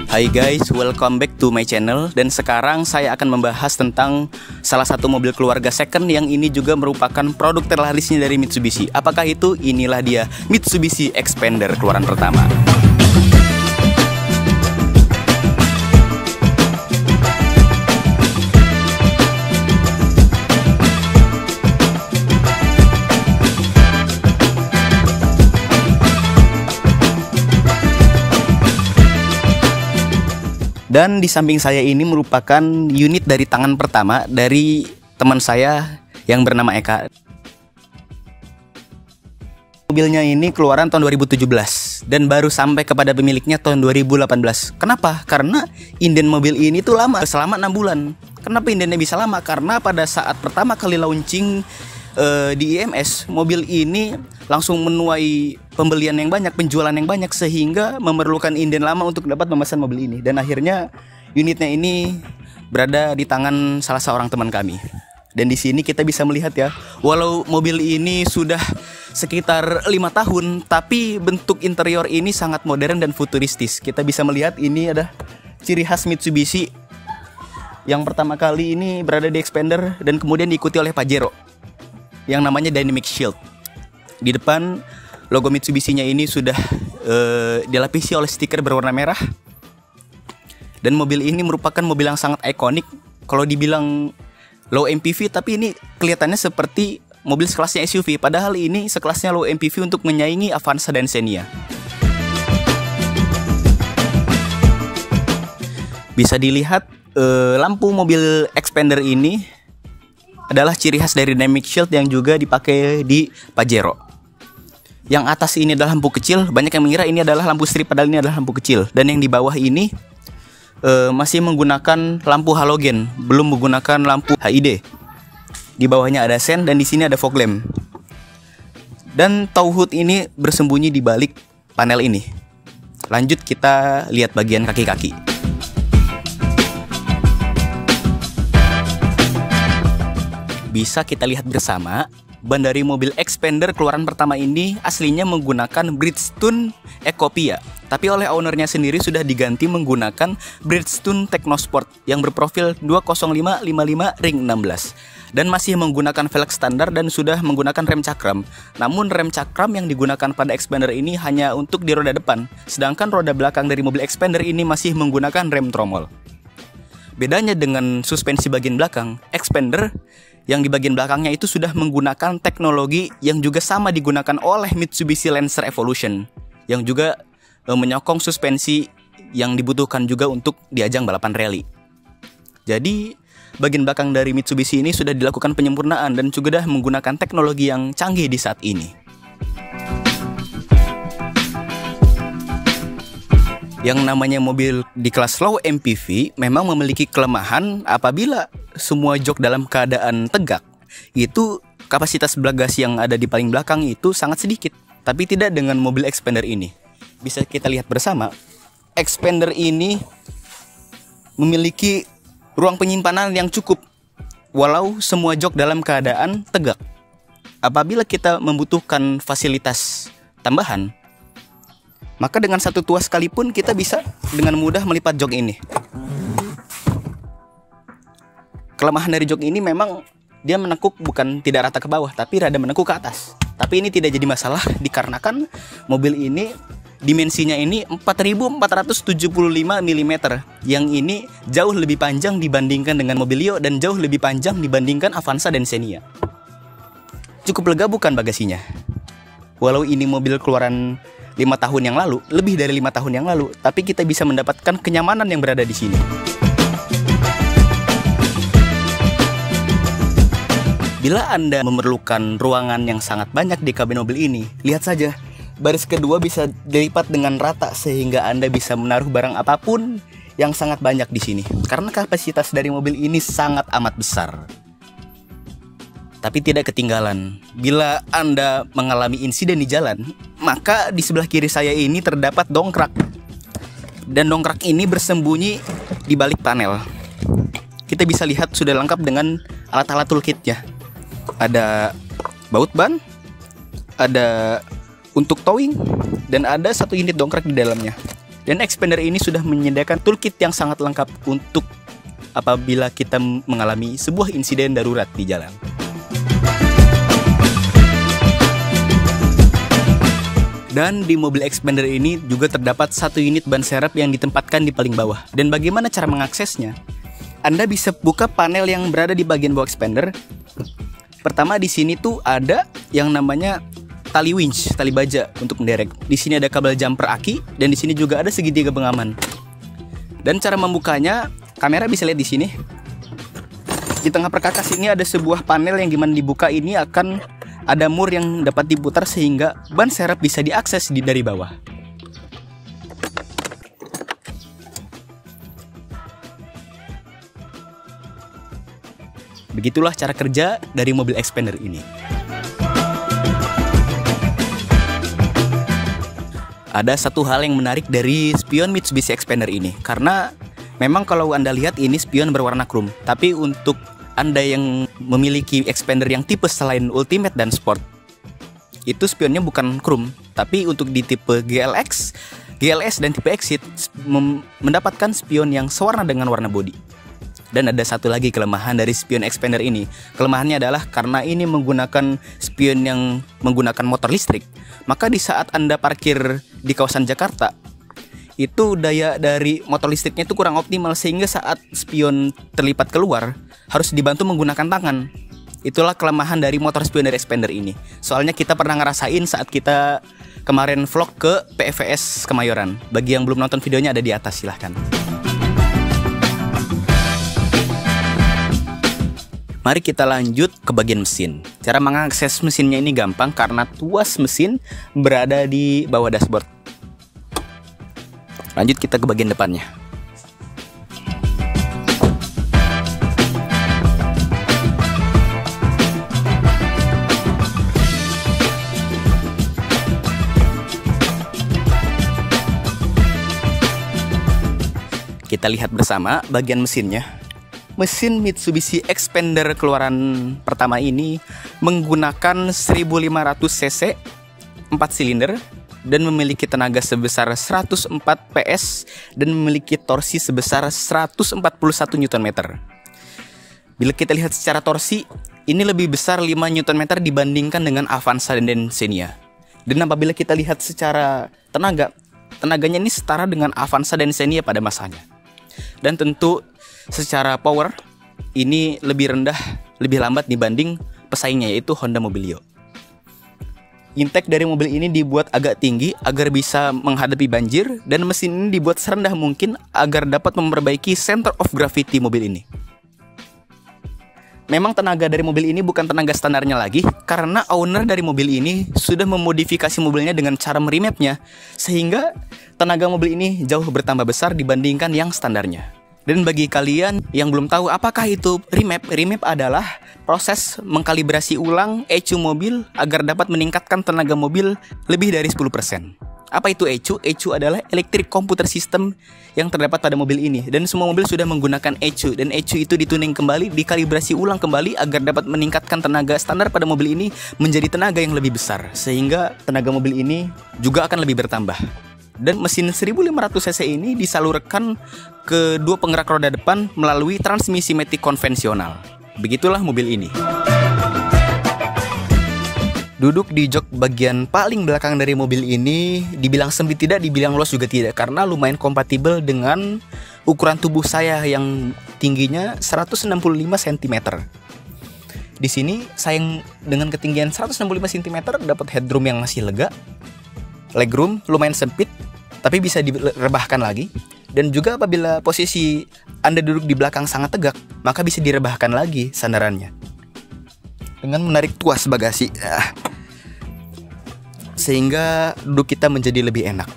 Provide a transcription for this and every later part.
Hai guys, welcome back to my channel. Dan sekarang saya akan membahas tentang salah satu mobil keluarga second yang ini juga merupakan produk terlarisnya dari Mitsubishi. Apakah itu? Inilah dia, Mitsubishi Xpander keluaran pertama. Dan di samping saya ini merupakan unit dari tangan pertama dari teman saya yang bernama Eka. Mobilnya ini keluaran tahun 2017 dan baru sampai kepada pemiliknya tahun 2018. Kenapa? Karena inden mobil ini tuh lama, selama 6 bulan. Kenapa indennya bisa lama? Karena pada saat pertama kali launching di IMS, mobil ini langsung menuai pembelian yang banyak, penjualan yang banyak, sehingga memerlukan inden lama untuk dapat memesan mobil ini. Dan akhirnya unitnya ini berada di tangan salah seorang teman kami. Dan di sini kita bisa melihat ya, walau mobil ini sudah sekitar 5 tahun, tapi bentuk interior ini sangat modern dan futuristis. Kita bisa melihat ini ada ciri khas Mitsubishi yang pertama kali ini berada di Xpander dan kemudian diikuti oleh Pajero yang namanya Dynamic Shield. Di depan logo Mitsubishi-nya ini sudah dilapisi oleh stiker berwarna merah. Dan mobil ini merupakan mobil yang sangat ikonik. Kalau dibilang low MPV, tapi ini kelihatannya seperti mobil sekelasnya SUV. Padahal ini sekelasnya low MPV untuk menyaingi Avanza dan Xenia. Bisa dilihat lampu mobil Xpander ini adalah ciri khas dari Dynamic Shield yang juga dipakai di Pajero. Yang atas ini adalah lampu kecil. Banyak yang mengira ini adalah lampu strip, padahal ini adalah lampu kecil. Dan yang di bawah ini masih menggunakan lampu halogen, belum menggunakan lampu HID. Di bawahnya ada sen dan di sini ada fog lamp. Dan tow hood ini bersembunyi di balik panel ini. Lanjut kita lihat bagian kaki-kaki. Bisa kita lihat bersama, ban dari mobil Xpander keluaran pertama ini aslinya menggunakan Bridgestone Ecopia, tapi oleh ownernya sendiri sudah diganti menggunakan Bridgestone Technosport yang berprofil 205/55 ring 16 dan masih menggunakan velg standar dan sudah menggunakan rem cakram. Namun rem cakram yang digunakan pada Xpander ini hanya untuk di roda depan, sedangkan roda belakang dari mobil Xpander ini masih menggunakan rem tromol. Bedanya dengan suspensi bagian belakang, Xpander yang di bagian belakangnya itu sudah menggunakan teknologi yang juga sama digunakan oleh Mitsubishi Lancer Evolution, yang juga menyokong suspensi yang dibutuhkan juga untuk di ajang balapan rally. Jadi bagian belakang dari Mitsubishi ini sudah dilakukan penyempurnaan dan juga sudah menggunakan teknologi yang canggih di saat ini. Yang namanya mobil di kelas low MPV memang memiliki kelemahan apabila semua jok dalam keadaan tegak. Itu kapasitas bagasi yang ada di paling belakang itu sangat sedikit. Tapi tidak dengan mobil Xpander ini. Bisa kita lihat bersama, Xpander ini memiliki ruang penyimpanan yang cukup walau semua jok dalam keadaan tegak. Apabila kita membutuhkan fasilitas tambahan, maka dengan satu tuas sekalipun kita bisa dengan mudah melipat jok ini. Kelemahan dari jok ini memang dia menekuk bukan tidak rata ke bawah, tapi rada menekuk ke atas. Tapi ini tidak jadi masalah dikarenakan mobil ini dimensinya ini 4475 mm, yang ini jauh lebih panjang dibandingkan dengan Mobilio dan jauh lebih panjang dibandingkan Avanza dan Xenia. Cukup lega bukan bagasinya? Walau ini mobil keluaran 5 tahun yang lalu, lebih dari 5 tahun yang lalu, tapi kita bisa mendapatkan kenyamanan yang berada di sini. Bila Anda memerlukan ruangan yang sangat banyak di kabin mobil ini, lihat saja, baris kedua bisa dilipat dengan rata sehingga Anda bisa menaruh barang apapun yang sangat banyak di sini. Karena kapasitas dari mobil ini sangat amat besar. Tapi tidak ketinggalan, bila Anda mengalami insiden di jalan, maka di sebelah kiri saya ini terdapat dongkrak. Dan dongkrak ini bersembunyi di balik panel. Kita bisa lihat sudah lengkap dengan alat-alat toolkitnya. Ada baut ban, ada untuk towing, dan ada satu unit dongkrak di dalamnya. Dan expander ini sudah menyediakan toolkit yang sangat lengkap untuk apabila kita mengalami sebuah insiden darurat di jalan. Dan di mobil expander ini juga terdapat satu unit ban serep yang ditempatkan di paling bawah. Dan bagaimana cara mengaksesnya? Anda bisa buka panel yang berada di bagian bawah expander. Pertama di sini tuh ada yang namanya tali winch, tali baja untuk menderek. Di sini ada kabel jumper aki dan di sini juga ada segitiga pengaman. Dan cara membukanya, kamera bisa lihat di sini. Di tengah perkakas ini ada sebuah panel yang gimana dibuka ini akan ada mur yang dapat diputar sehingga ban serep bisa diakses dari bawah. Begitulah cara kerja dari mobil expander ini. Ada satu hal yang menarik dari spion Mitsubishi Expander ini, karena memang kalau Anda lihat ini spion berwarna chrome, tapi untuk Anda yang memiliki expander yang tipe selain Ultimate dan Sport, itu spionnya bukan chrome, tapi untuk di tipe GLX, GLS dan tipe Exit mendapatkan spion yang sewarna dengan warna bodi. Dan ada satu lagi kelemahan dari spion expander ini. Kelemahannya adalah karena ini menggunakan spion yang menggunakan motor listrik, maka di saat Anda parkir di kawasan Jakarta, itu daya dari motor listriknya itu kurang optimal, sehingga saat spion terlipat keluar harus dibantu menggunakan tangan. Itulah kelemahan dari motor spion dari expander ini. Soalnya kita pernah ngerasain saat kita kemarin vlog ke PFVS Kemayoran. Bagi yang belum nonton videonya ada di atas, silahkan. Mari kita lanjut ke bagian mesin. Cara mengakses mesinnya ini gampang karena tuas mesin berada di bawah dashboard. Lanjut kita ke bagian depannya. Kita lihat bersama bagian mesinnya. Mesin Mitsubishi Expander keluaran pertama ini menggunakan 1500 cc 4 silinder dan memiliki tenaga sebesar 104 PS dan memiliki torsi sebesar 141 Nm. Bila kita lihat secara torsi, ini lebih besar 5 Nm dibandingkan dengan Avanza dan Xenia. Dan apabila kita lihat secara tenaganya ini setara dengan Avanza dan Xenia pada masanya. Dan tentu secara power ini lebih rendah, lebih lambat dibanding pesaingnya yaitu Honda Mobilio. Intake dari mobil ini dibuat agak tinggi agar bisa menghadapi banjir, dan mesin ini dibuat serendah mungkin agar dapat memperbaiki center of gravity mobil ini. Memang tenaga dari mobil ini bukan tenaga standarnya lagi, karena owner dari mobil ini sudah memodifikasi mobilnya dengan cara merimapnya, sehingga tenaga mobil ini jauh bertambah besar dibandingkan yang standarnya. Dan bagi kalian yang belum tahu apakah itu remap adalah proses mengkalibrasi ulang ECU mobil agar dapat meningkatkan tenaga mobil lebih dari 10%. Apa itu ECU? ECU adalah Electric Computer System yang terdapat pada mobil ini. Dan semua mobil sudah menggunakan ECU. Dan ECU itu dituning kembali, dikalibrasi ulang kembali agar dapat meningkatkan tenaga standar pada mobil ini menjadi tenaga yang lebih besar. Sehingga tenaga mobil ini juga akan lebih bertambah. Dan mesin 1500 cc ini disalurkan ke dua penggerak roda depan melalui transmisi matic konvensional. Begitulah mobil ini. Duduk di jok bagian paling belakang dari mobil ini dibilang sempit tidak, dibilang luas juga tidak, karena lumayan kompatibel dengan ukuran tubuh saya yang tingginya 165 cm. Di sini saya dengan ketinggian 165 cm dapat headroom yang masih lega. Legroom lumayan sempit, tapi bisa direbahkan lagi. Dan juga apabila posisi Anda duduk di belakang sangat tegak, maka bisa direbahkan lagi sandarannya dengan menarik tuas bagasi, sehingga duduk kita menjadi lebih enak.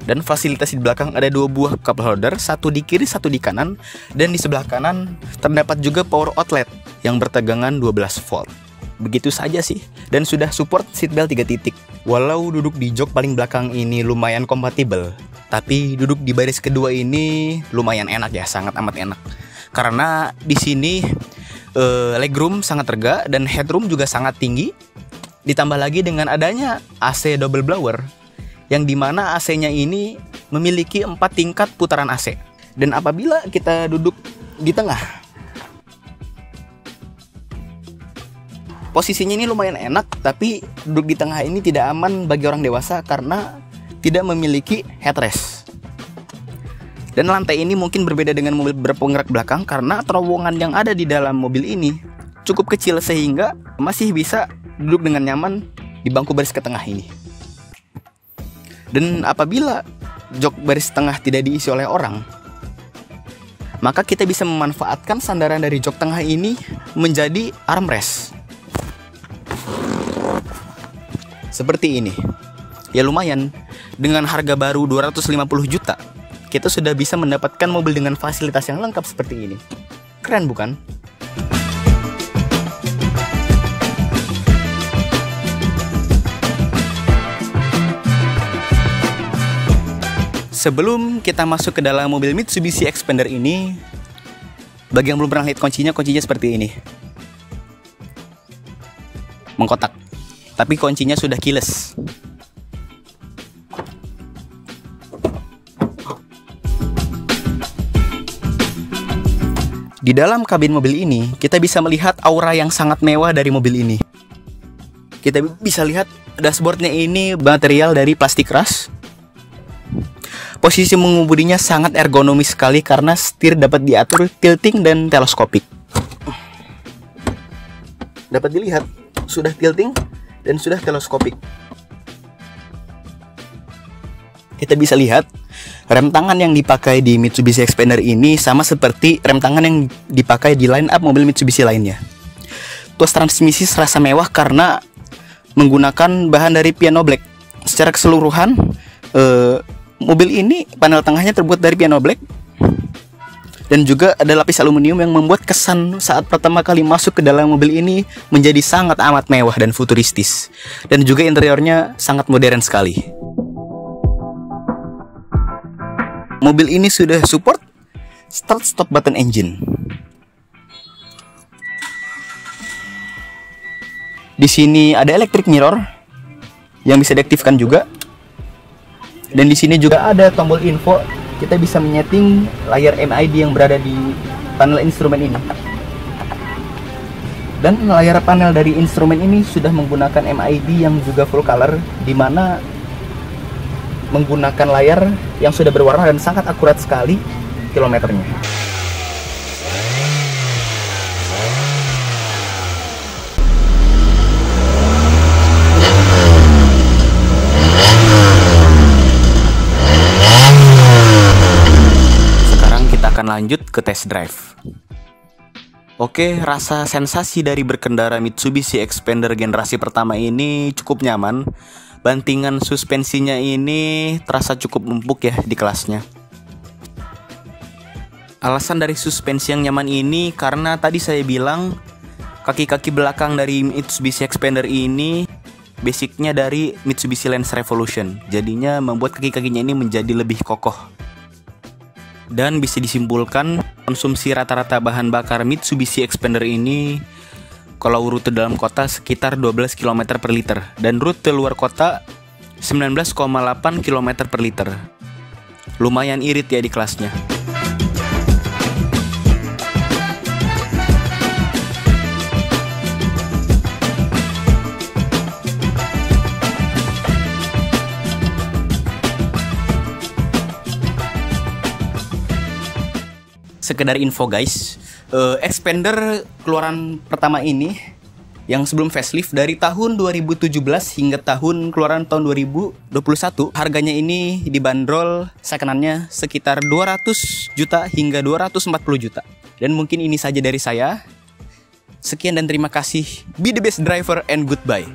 Dan fasilitas di belakang ada 2 buah cup holder, satu di kiri, satu di kanan. Dan di sebelah kanan terdapat juga power outlet yang bertegangan 12 volt. Begitu saja sih. Dan sudah support seatbelt 3 titik. Walau duduk di jok paling belakang ini lumayan kompatibel, tapi duduk di baris kedua ini lumayan enak ya, sangat amat enak. Karena di sini legroom sangat lega dan headroom juga sangat tinggi. Ditambah lagi dengan adanya AC double blower, yang dimana AC-nya ini memiliki 4 tingkat putaran AC. Dan apabila kita duduk di tengah, posisinya ini lumayan enak, tapi duduk di tengah ini tidak aman bagi orang dewasa karena tidak memiliki headrest. Dan lantai ini mungkin berbeda dengan mobil berpenggerak belakang karena terowongan yang ada di dalam mobil ini cukup kecil sehingga masih bisa duduk dengan nyaman di bangku baris ke tengah ini. Dan apabila jok baris tengah tidak diisi oleh orang, maka kita bisa memanfaatkan sandaran dari jok tengah ini menjadi armrest. Seperti ini. Ya lumayan, dengan harga baru 250 juta, kita sudah bisa mendapatkan mobil dengan fasilitas yang lengkap seperti ini. Keren bukan? Sebelum kita masuk ke dalam mobil Mitsubishi Xpander ini, bagi yang belum pernah lihat kuncinya seperti ini. Mengkotak. Tapi kuncinya sudah keyless. Di dalam kabin mobil ini, kita bisa melihat aura yang sangat mewah dari mobil ini. Kita bisa lihat dashboardnya ini material dari plastik keras. Posisi mengemudinya sangat ergonomis sekali karena setir dapat diatur tilting dan teleskopik. Dapat dilihat, sudah tilting dan sudah teleskopik. Kita bisa lihat rem tangan yang dipakai di Mitsubishi Xpander ini sama seperti rem tangan yang dipakai di line up mobil Mitsubishi lainnya. Tuas transmisi serasa mewah karena menggunakan bahan dari piano black. Secara keseluruhan, mobil ini panel tengahnya terbuat dari piano black dan juga ada lapis aluminium yang membuat kesan saat pertama kali masuk ke dalam mobil ini menjadi sangat amat mewah dan futuristis, dan juga interiornya sangat modern sekali. Mobil ini sudah support start stop button engine. Di sini ada electric mirror yang bisa diaktifkan juga. Dan di sini juga ada tombol info. Kita bisa menyeting layar MID yang berada di panel instrumen ini. Dan layar panel dari instrumen ini sudah menggunakan MID yang juga full color, di mana menggunakan layar yang sudah berwarna dan sangat akurat sekali kilometernya. Lanjut ke test drive. Oke, rasa sensasi dari berkendara Mitsubishi Xpander generasi pertama ini cukup nyaman. Bantingan suspensinya ini terasa cukup empuk ya di kelasnya. Alasan dari suspensi yang nyaman ini karena tadi saya bilang kaki-kaki belakang dari Mitsubishi Xpander ini basicnya dari Mitsubishi Lancer Revolution. Jadinya membuat kaki-kakinya ini menjadi lebih kokoh. Dan bisa disimpulkan konsumsi rata-rata bahan bakar Mitsubishi Xpander ini kalau rute dalam kota sekitar 12 km per liter dan rute luar kota 19,8 km per liter. Lumayan irit ya di kelasnya. Sekedar info guys, Xpander keluaran pertama ini yang sebelum facelift dari tahun 2017 hingga keluaran tahun 2021, harganya ini dibanderol second-nya sekitar 200 juta hingga 240 juta. Dan mungkin ini saja dari saya. Sekian dan terima kasih. Be the best driver and goodbye.